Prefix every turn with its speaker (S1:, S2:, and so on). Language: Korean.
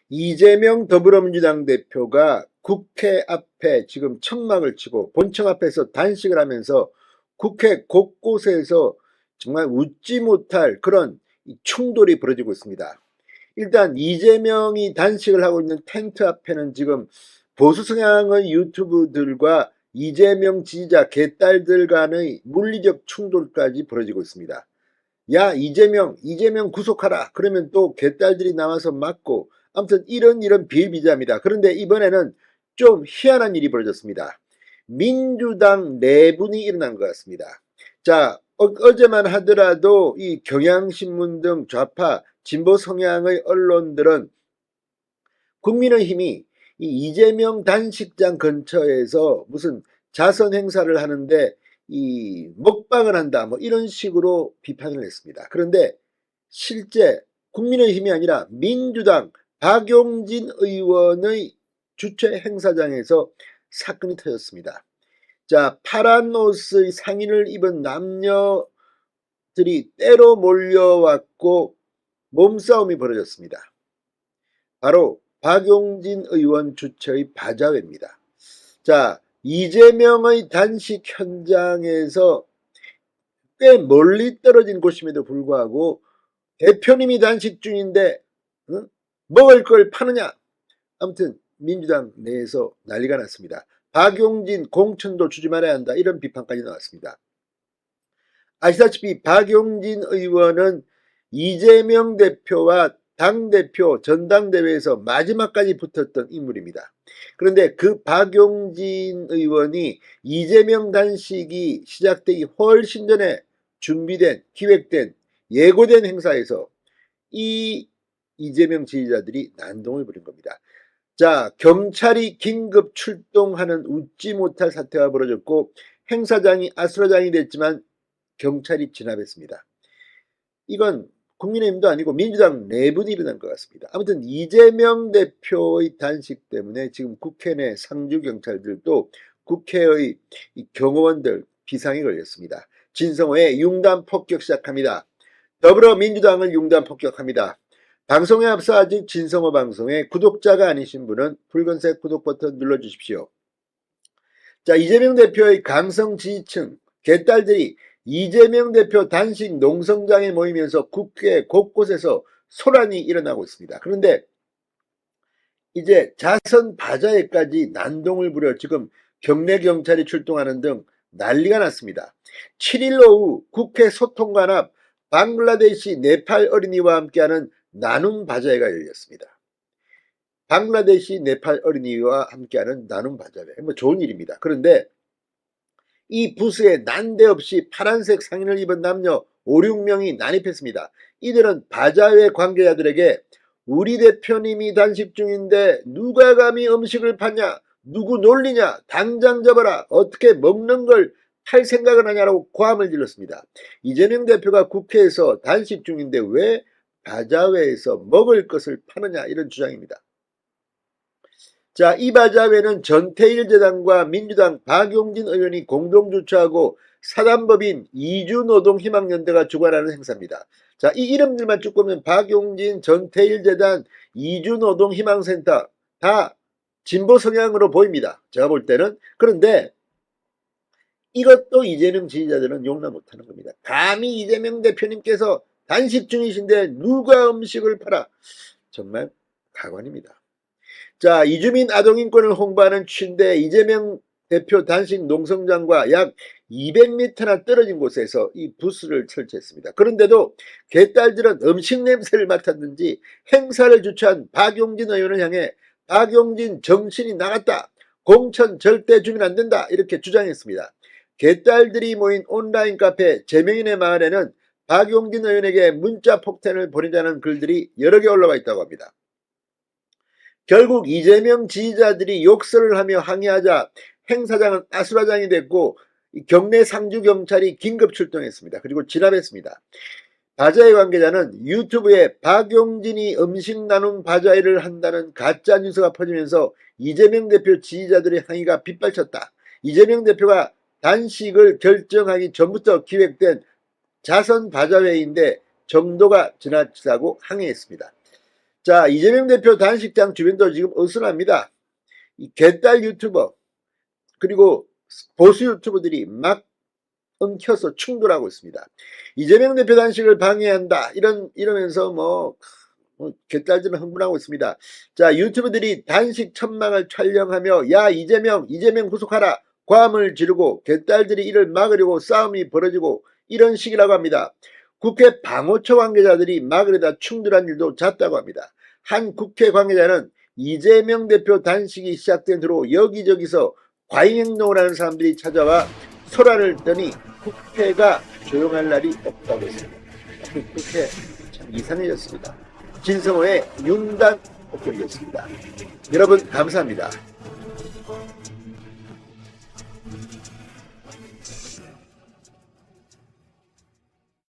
S1: 이재명 더불어민주당 대표가 국회 앞에 지금 천막을 치고 본청 앞에서 단식을 하면서 국회 곳곳에서 정말 웃지 못할 그런 충돌이 벌어지고 있습니다. 일단 이재명이 단식을 하고 있는 텐트 앞에는 지금 보수 성향의 유튜브들과 이재명 지지자 개딸들 간의 물리적 충돌까지 벌어지고 있습니다. 야 이재명 구속하라 그러면 또 개딸들이 나와서 맞고, 아무튼 이런 비일비재합니다. 그런데 이번에는 좀 희한한 일이 벌어졌습니다. 민주당 내분이 일어난 것 같습니다. 자, 어제만 하더라도 이 경향신문 등 좌파 진보 성향의 언론들은 국민의힘이 이 이재명 단식장 근처에서 무슨 자선 행사를 하는데 이 먹방을 한다 뭐 이런 식으로 비판을 했습니다. 그런데 실제 국민의힘이 아니라 민주당 박용진 의원의 주최 행사장에서 사건이 터졌습니다. 자, 파란 옷의 상의를 입은 남녀들이 때로 몰려왔고 몸싸움이 벌어졌습니다. 바로 박용진 의원 주최의 바자회입니다. 자, 이재명의 단식 현장에서 꽤 멀리 떨어진 곳임에도 불구하고 대표님이 단식 중인데 먹을 걸 파느냐. 아무튼 민주당 내에서 난리가 났습니다. 박용진 공천도 주지 말아야 한다 이런 비판까지 나왔습니다. 아시다시피 박용진 의원은 이재명 대표와 당대표 전당대회에서 마지막까지 붙었던 인물입니다. 그런데 그 박용진 의원이 이재명 단식이 시작되기 훨씬 전에 준비된, 기획된, 예고된 행사에서 이 이재명 지지자들이 난동을 부린 겁니다. 자, 경찰이 긴급 출동하는 웃지 못할 사태가 벌어졌고 행사장이 아수라장이 됐지만 경찰이 진압했습니다. 이건 국민의힘도 아니고 민주당 내분이 일어난 것 같습니다. 아무튼 이재명 대표의 단식 때문에 지금 국회 내 상주 경찰들도 국회의 경호원들 비상이 걸렸습니다. 진성호의 융단 폭격 시작합니다. 더불어민주당을 융단 폭격합니다. 방송에 앞서 아직 진성호 방송의 구독자가 아니신 분은 붉은색 구독 버튼 눌러주십시오. 자, 이재명 대표의 강성 지지층 개딸들이 이재명 대표 단식 농성장에 모이면서 국회 곳곳에서 소란이 일어나고 있습니다. 그런데 이제 자선 바자회까지 난동을 부려 지금 경내 경찰이 출동하는 등 난리가 났습니다. 7일 오후 국회 소통관 앞 방글라데시 네팔 어린이와 함께하는 나눔 바자회가 열렸습니다. 방글라데시 네팔 어린이와 함께하는 나눔 바자회, 뭐 좋은 일입니다. 그런데 이 부스에 난데없이 파란색 상의를 입은 남녀 5, 6명이 난입했습니다. 이들은 바자회 관계자들에게 우리 대표님이 단식 중인데 누가 감히 음식을 파냐, 누구 놀리냐, 당장 잡아라, 어떻게 먹는 걸 팔 생각을 하냐라고 고함을 질렀습니다. 이재명 대표가 국회에서 단식 중인데 왜 바자회에서 먹을 것을 파느냐 이런 주장입니다. 자, 이 바자회는 전태일 재단과 민주당 박용진 의원이 공동 주최하고 사단법인 이주노동희망연대가 주관하는 행사입니다. 자, 이 이름들만 쭉 보면 박용진, 전태일 재단, 이주노동희망센터 다 진보 성향으로 보입니다. 제가 볼 때는. 그런데 이것도 이재명 지지자들은 용납 못하는 겁니다. 감히 이재명 대표님께서 단식 중이신데 누가 음식을 팔아. 정말 가관입니다. 자, 이주민 아동인권을 홍보하는 취인데 이재명 대표 단식 농성장과 약 200m나 떨어진 곳에서 이 부스를 설치했습니다. 그런데도 개딸들은 음식 냄새를 맡았는지 행사를 주최한 박용진 의원을 향해 박용진 정신이 나갔다, 공천 절대 주면 안 된다 이렇게 주장했습니다. 개딸들이 모인 온라인 카페 제명인의 마을에는 박용진 의원에게 문자 폭탄을 보내자는 글들이 여러 개 올라와 있다고 합니다. 결국 이재명 지지자들이 욕설을 하며 항의하자 행사장은 아수라장이 됐고 경내 상주 경찰이 긴급 출동했습니다. 그리고 진압했습니다. 바자회 관계자는 유튜브에 박용진이 음식 나눔 바자회를 한다는 가짜 뉴스가 퍼지면서 이재명 대표 지지자들의 항의가 빗발쳤다. 이재명 대표가 단식을 결정하기 전부터 기획된 자선 바자회인데 정도가 지나치다고 항의했습니다. 자, 이재명 대표 단식장 주변도 지금 어수선합니다. 이 개딸 유튜버 그리고 보수 유튜버들이 막 엉켜서 충돌하고 있습니다. 이재명 대표 단식을 방해한다 이러면서 개딸들은 흥분하고 있습니다. 자, 유튜버들이 단식 천막을 촬영하며 야 이재명 구속하라 고함을 지르고 개딸들이 이를 막으려고 싸움이 벌어지고 이런 식이라고 합니다. 국회 방호처 관계자들이 막으려다 충돌한 일도 잦다고 합니다. 한 국회 관계자는 이재명 대표 단식이 시작된 후로 여기저기서 과잉행동을 하는 사람들이 찾아와 소란을 떠니 국회가 조용할 날이 없다고 했습니다. 국회 참 이상해졌습니다. 진성호의 윤단 폭격이었습니다. 여러분 감사합니다.